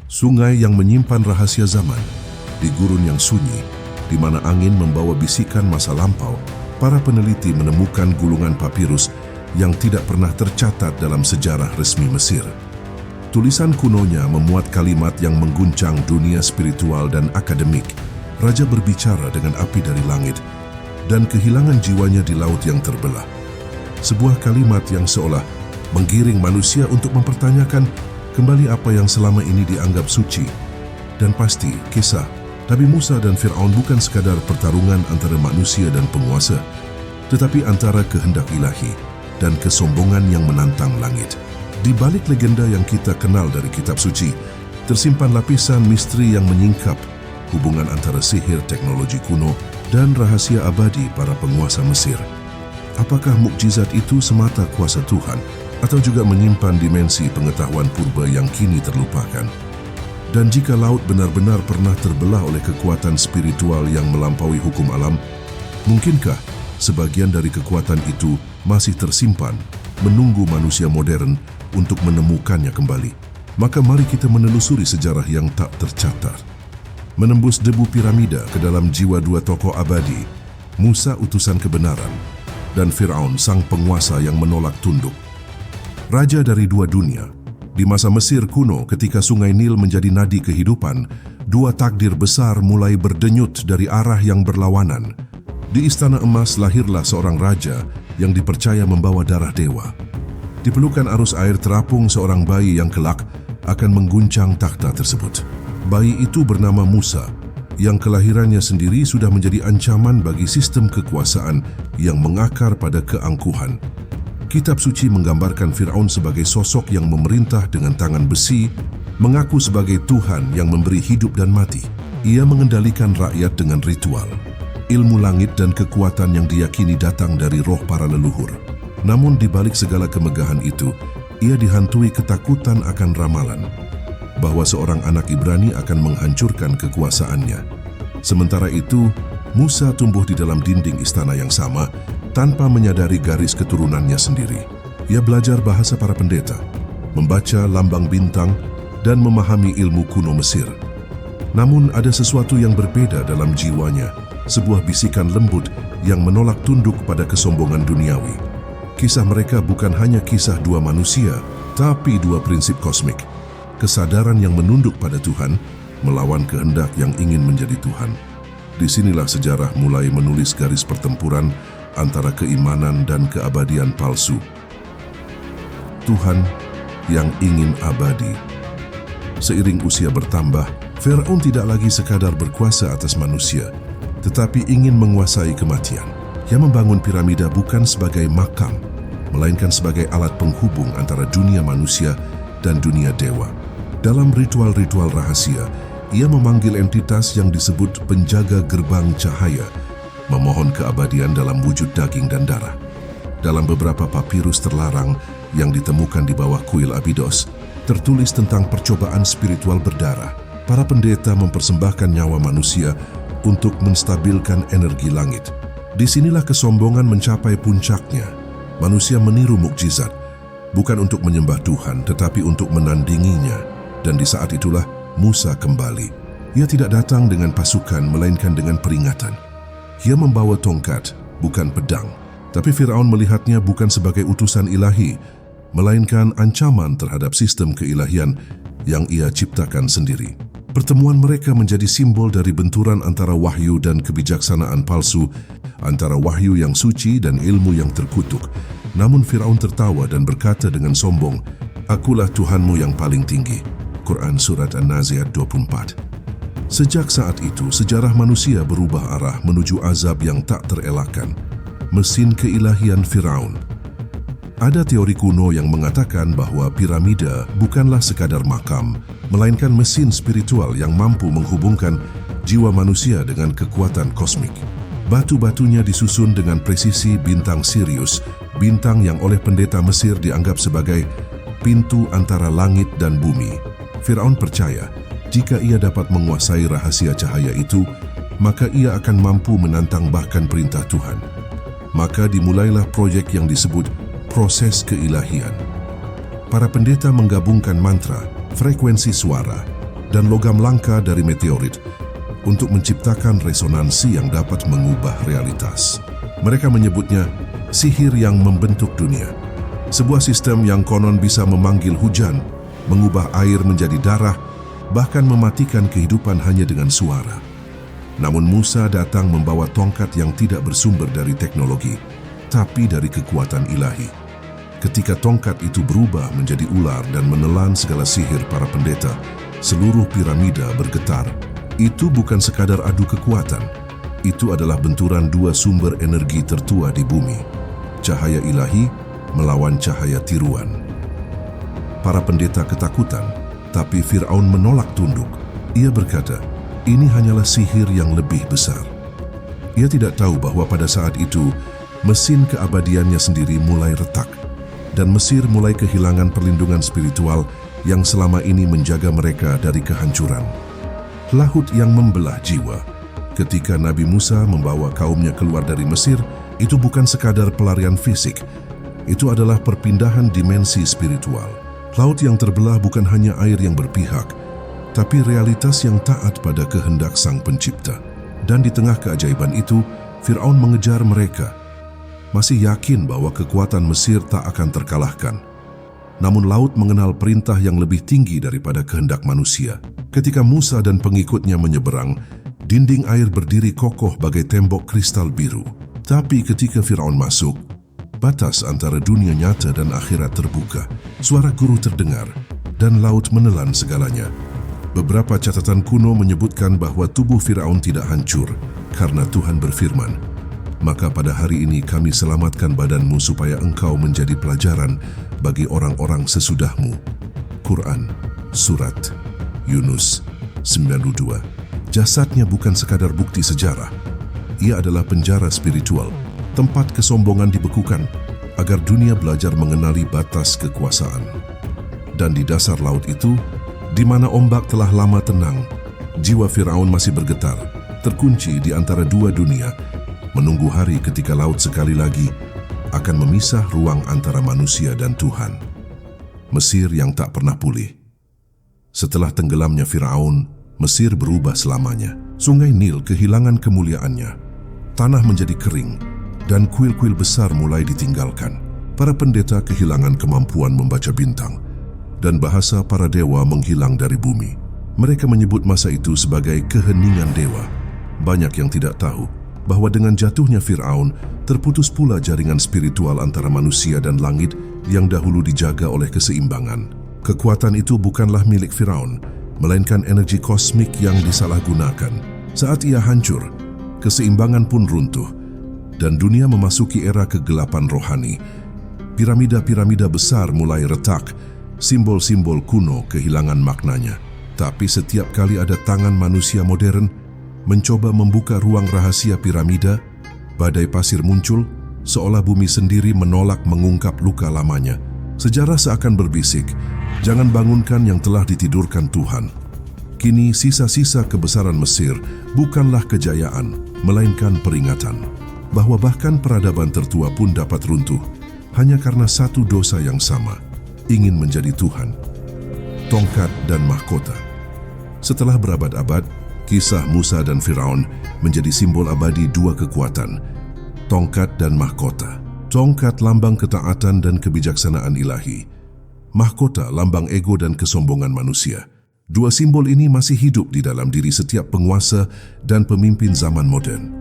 sungai yang menyimpan rahasia zaman, di gurun yang sunyi, di mana angin membawa bisikan masa lampau, para peneliti menemukan gulungan papirus yang tidak pernah tercatat dalam sejarah resmi Mesir. Tulisan kunonya memuat kalimat yang mengguncang dunia spiritual dan akademik. Raja berbicara dengan api dari langit dan kehilangan jiwanya di laut yang terbelah. Sebuah kalimat yang seolah menggiring manusia untuk mempertanyakan kembali apa yang selama ini dianggap suci. Dan pasti kisah Nabi Musa dan Fir'aun bukan sekadar pertarungan antara manusia dan penguasa, tetapi antara kehendak ilahi dan kesombongan yang menantang langit. Di balik legenda yang kita kenal dari kitab suci, tersimpan lapisan misteri yang menyingkap hubungan antara sihir teknologi kuno dan rahasia abadi para penguasa Mesir. Apakah mukjizat itu semata kuasa Tuhan atau juga menyimpan dimensi pengetahuan purba yang kini terlupakan? Dan jika laut benar-benar pernah terbelah oleh kekuatan spiritual yang melampaui hukum alam, mungkinkah sebagian dari kekuatan itu masih tersimpan, menunggu manusia modern untuk menemukannya kembali? Maka mari kita menelusuri sejarah yang tak tercatat. Menembus debu piramida ke dalam jiwa dua tokoh abadi, Musa utusan kebenaran dan Fir'aun sang penguasa yang menolak tunduk. Raja dari dua dunia. Di masa Mesir kuno ketika sungai Nil menjadi nadi kehidupan, dua takdir besar mulai berdenyut dari arah yang berlawanan. Di Istana Emas lahirlah seorang raja yang dipercaya membawa darah dewa. Di pelukan arus air terapung seorang bayi yang kelak akan mengguncang takhta tersebut. Bayi itu bernama Musa, yang kelahirannya sendiri sudah menjadi ancaman bagi sistem kekuasaan yang mengakar pada keangkuhan. Kitab suci menggambarkan Fir'aun sebagai sosok yang memerintah dengan tangan besi, mengaku sebagai Tuhan yang memberi hidup dan mati. Ia mengendalikan rakyat dengan ritual, ilmu langit dan kekuatan yang diyakini datang dari roh para leluhur. Namun di balik segala kemegahan itu, ia dihantui ketakutan akan ramalan bahwa seorang anak Ibrani akan menghancurkan kekuasaannya. Sementara itu, Musa tumbuh di dalam dinding istana yang sama tanpa menyadari garis keturunannya sendiri. Ia belajar bahasa para pendeta, membaca lambang bintang, dan memahami ilmu kuno Mesir. Namun ada sesuatu yang berbeda dalam jiwanya, sebuah bisikan lembut yang menolak tunduk pada kesombongan duniawi. Kisah mereka bukan hanya kisah dua manusia, tapi dua prinsip kosmik. Kesadaran yang menunduk pada Tuhan, melawan kehendak yang ingin menjadi Tuhan. Disinilah sejarah mulai menulis garis pertempuran antara keimanan dan keabadian palsu. Tuhan yang ingin abadi. Seiring usia bertambah, Fir'aun tidak lagi sekadar berkuasa atas manusia, tetapi ingin menguasai kematian. Ia membangun piramida bukan sebagai makam, melainkan sebagai alat penghubung antara dunia manusia dan dunia dewa. Dalam ritual-ritual rahasia, ia memanggil entitas yang disebut penjaga gerbang cahaya, memohon keabadian dalam wujud daging dan darah. Dalam beberapa papirus terlarang yang ditemukan di bawah kuil Abydos, tertulis tentang percobaan spiritual berdarah. Para pendeta mempersembahkan nyawa manusia untuk menstabilkan energi langit. Disinilah kesombongan mencapai puncaknya. Manusia meniru mukjizat, bukan untuk menyembah Tuhan, tetapi untuk menandinginya. Dan di saat itulah Musa kembali. Ia tidak datang dengan pasukan, melainkan dengan peringatan. Ia membawa tongkat, bukan pedang. Tapi Fir'aun melihatnya bukan sebagai utusan ilahi, melainkan ancaman terhadap sistem keilahian yang ia ciptakan sendiri. Pertemuan mereka menjadi simbol dari benturan antara wahyu dan kebijaksanaan palsu, antara wahyu yang suci dan ilmu yang terkutuk. Namun Fir'aun tertawa dan berkata dengan sombong, "Akulah Tuhanmu yang paling tinggi." Quran Surat An-Nazi'at 24. Sejak saat itu, sejarah manusia berubah arah menuju azab yang tak terelakkan. Mesin keilahian Fir'aun. Ada teori kuno yang mengatakan bahwa piramida bukanlah sekadar makam, melainkan mesin spiritual yang mampu menghubungkan jiwa manusia dengan kekuatan kosmik. Batu-batunya disusun dengan presisi bintang Sirius, bintang yang oleh pendeta Mesir dianggap sebagai pintu antara langit dan bumi. Fir'aun percaya, jika ia dapat menguasai rahasia cahaya itu, maka ia akan mampu menantang bahkan perintah Tuhan. Maka dimulailah proyek yang disebut proses keilahian. Para pendeta menggabungkan mantra, frekuensi suara, dan logam langka dari meteorit untuk menciptakan resonansi yang dapat mengubah realitas. Mereka menyebutnya sihir yang membentuk dunia. Sebuah sistem yang konon bisa memanggil hujan, mengubah air menjadi darah, bahkan mematikan kehidupan hanya dengan suara. Namun Musa datang membawa tongkat yang tidak bersumber dari teknologi, tapi dari kekuatan ilahi. Ketika tongkat itu berubah menjadi ular dan menelan segala sihir para pendeta, seluruh piramida bergetar. Itu bukan sekadar adu kekuatan, itu adalah benturan dua sumber energi tertua di bumi, cahaya ilahi melawan cahaya tiruan. Para pendeta ketakutan, tapi Firaun menolak tunduk. Ia berkata, ini hanyalah sihir yang lebih besar. Ia tidak tahu bahwa pada saat itu, mesin keabadiannya sendiri mulai retak, dan Mesir mulai kehilangan perlindungan spiritual yang selama ini menjaga mereka dari kehancuran. Laut yang membelah jiwa. Ketika Nabi Musa membawa kaumnya keluar dari Mesir, itu bukan sekadar pelarian fisik, itu adalah perpindahan dimensi spiritual. Laut yang terbelah bukan hanya air yang berpihak, tapi realitas yang taat pada kehendak Sang Pencipta. Dan di tengah keajaiban itu, Firaun mengejar mereka, masih yakin bahwa kekuatan Mesir tak akan terkalahkan. Namun laut mengenal perintah yang lebih tinggi daripada kehendak manusia. Ketika Musa dan pengikutnya menyeberang, dinding air berdiri kokoh bagai tembok kristal biru. Tapi ketika Firaun masuk, batas antara dunia nyata dan akhirat terbuka. Suara guru terdengar, dan laut menelan segalanya. Beberapa catatan kuno menyebutkan bahwa tubuh Firaun tidak hancur, karena Tuhan berfirman, "Maka pada hari ini kami selamatkan badanmu supaya engkau menjadi pelajaran bagi orang-orang sesudahmu." Quran, Surat Yunus 92. Jasadnya bukan sekadar bukti sejarah. Ia adalah penjara spiritual, tempat kesombongan dibekukan agar dunia belajar mengenali batas kekuasaan. Dan di dasar laut itu, di mana ombak telah lama tenang, jiwa Firaun masih bergetar, terkunci di antara dua dunia, menunggu hari ketika laut sekali lagi akan memisah ruang antara manusia dan Tuhan. Mesir yang tak pernah pulih. Setelah tenggelamnya Firaun, Mesir berubah selamanya. Sungai Nil kehilangan kemuliaannya. Tanah menjadi kering, dan kuil-kuil besar mulai ditinggalkan. Para pendeta kehilangan kemampuan membaca bintang, dan bahasa para dewa menghilang dari bumi. Mereka menyebut masa itu sebagai keheningan dewa. Banyak yang tidak tahu bahwa dengan jatuhnya Firaun, terputus pula jaringan spiritual antara manusia dan langit yang dahulu dijaga oleh keseimbangan. Kekuatan itu bukanlah milik Firaun, melainkan energi kosmik yang disalahgunakan. Saat ia hancur, keseimbangan pun runtuh, dan dunia memasuki era kegelapan rohani. Piramida-piramida besar mulai retak, simbol-simbol kuno kehilangan maknanya. Tapi setiap kali ada tangan manusia modern mencoba membuka ruang rahasia piramida, badai pasir muncul, seolah bumi sendiri menolak mengungkap luka lamanya. Sejarah seakan berbisik, jangan bangunkan yang telah ditidurkan Tuhan. Kini sisa-sisa kebesaran Mesir bukanlah kejayaan, melainkan peringatan bahwa bahkan peradaban tertua pun dapat runtuh hanya karena satu dosa yang sama, ingin menjadi Tuhan. Tongkat dan mahkota. Setelah berabad-abad, kisah Musa dan Firaun menjadi simbol abadi dua kekuatan, tongkat dan mahkota. Tongkat lambang ketaatan dan kebijaksanaan ilahi. Mahkota lambang ego dan kesombongan manusia. Dua simbol ini masih hidup di dalam diri setiap penguasa dan pemimpin zaman modern.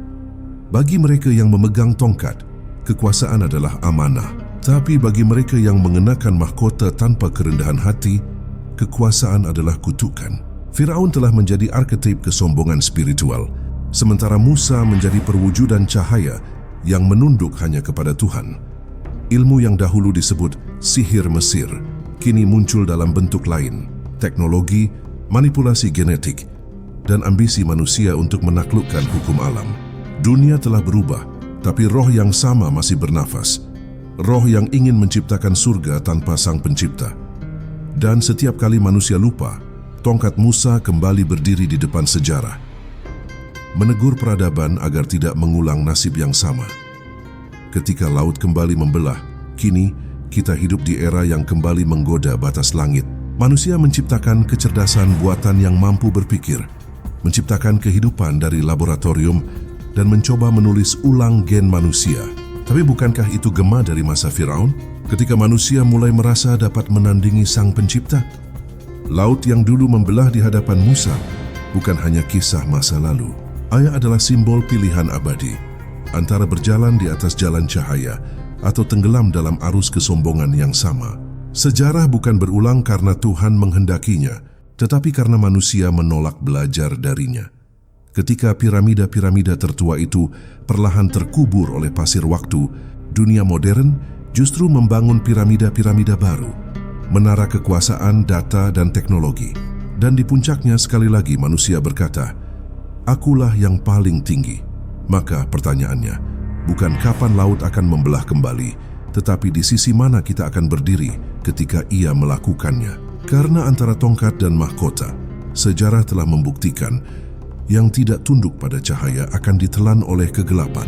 Bagi mereka yang memegang tongkat, kekuasaan adalah amanah. Tapi bagi mereka yang mengenakan mahkota tanpa kerendahan hati, kekuasaan adalah kutukan. Firaun telah menjadi arketip kesombongan spiritual, sementara Musa menjadi perwujudan cahaya yang menunduk hanya kepada Tuhan. Ilmu yang dahulu disebut sihir Mesir, kini muncul dalam bentuk lain, teknologi, manipulasi genetik, dan ambisi manusia untuk menaklukkan hukum alam. Dunia telah berubah, tapi roh yang sama masih bernafas. Roh yang ingin menciptakan surga tanpa Sang Pencipta. Dan setiap kali manusia lupa, tongkat Musa kembali berdiri di depan sejarah, menegur peradaban agar tidak mengulang nasib yang sama. Ketika laut kembali membelah, kini kita hidup di era yang kembali menggoda batas langit. Manusia menciptakan kecerdasan buatan yang mampu berpikir, menciptakan kehidupan dari laboratorium, dan mencoba menulis ulang gen manusia. Tapi bukankah itu gema dari masa Firaun? Ketika manusia mulai merasa dapat menandingi Sang Pencipta? Laut yang dulu membelah di hadapan Musa bukan hanya kisah masa lalu. Ayah adalah simbol pilihan abadi, antara berjalan di atas jalan cahaya atau tenggelam dalam arus kesombongan yang sama. Sejarah bukan berulang karena Tuhan menghendakinya, tetapi karena manusia menolak belajar darinya. Ketika piramida-piramida tertua itu perlahan terkubur oleh pasir waktu, dunia modern justru membangun piramida-piramida baru, menara kekuasaan, data, dan teknologi. Dan di puncaknya sekali lagi manusia berkata, "Akulah yang paling tinggi." Maka pertanyaannya, bukan kapan laut akan membelah kembali, tetapi di sisi mana kita akan berdiri ketika ia melakukannya. Karena antara tongkat dan mahkota, sejarah telah membuktikan yang tidak tunduk pada cahaya akan ditelan oleh kegelapan.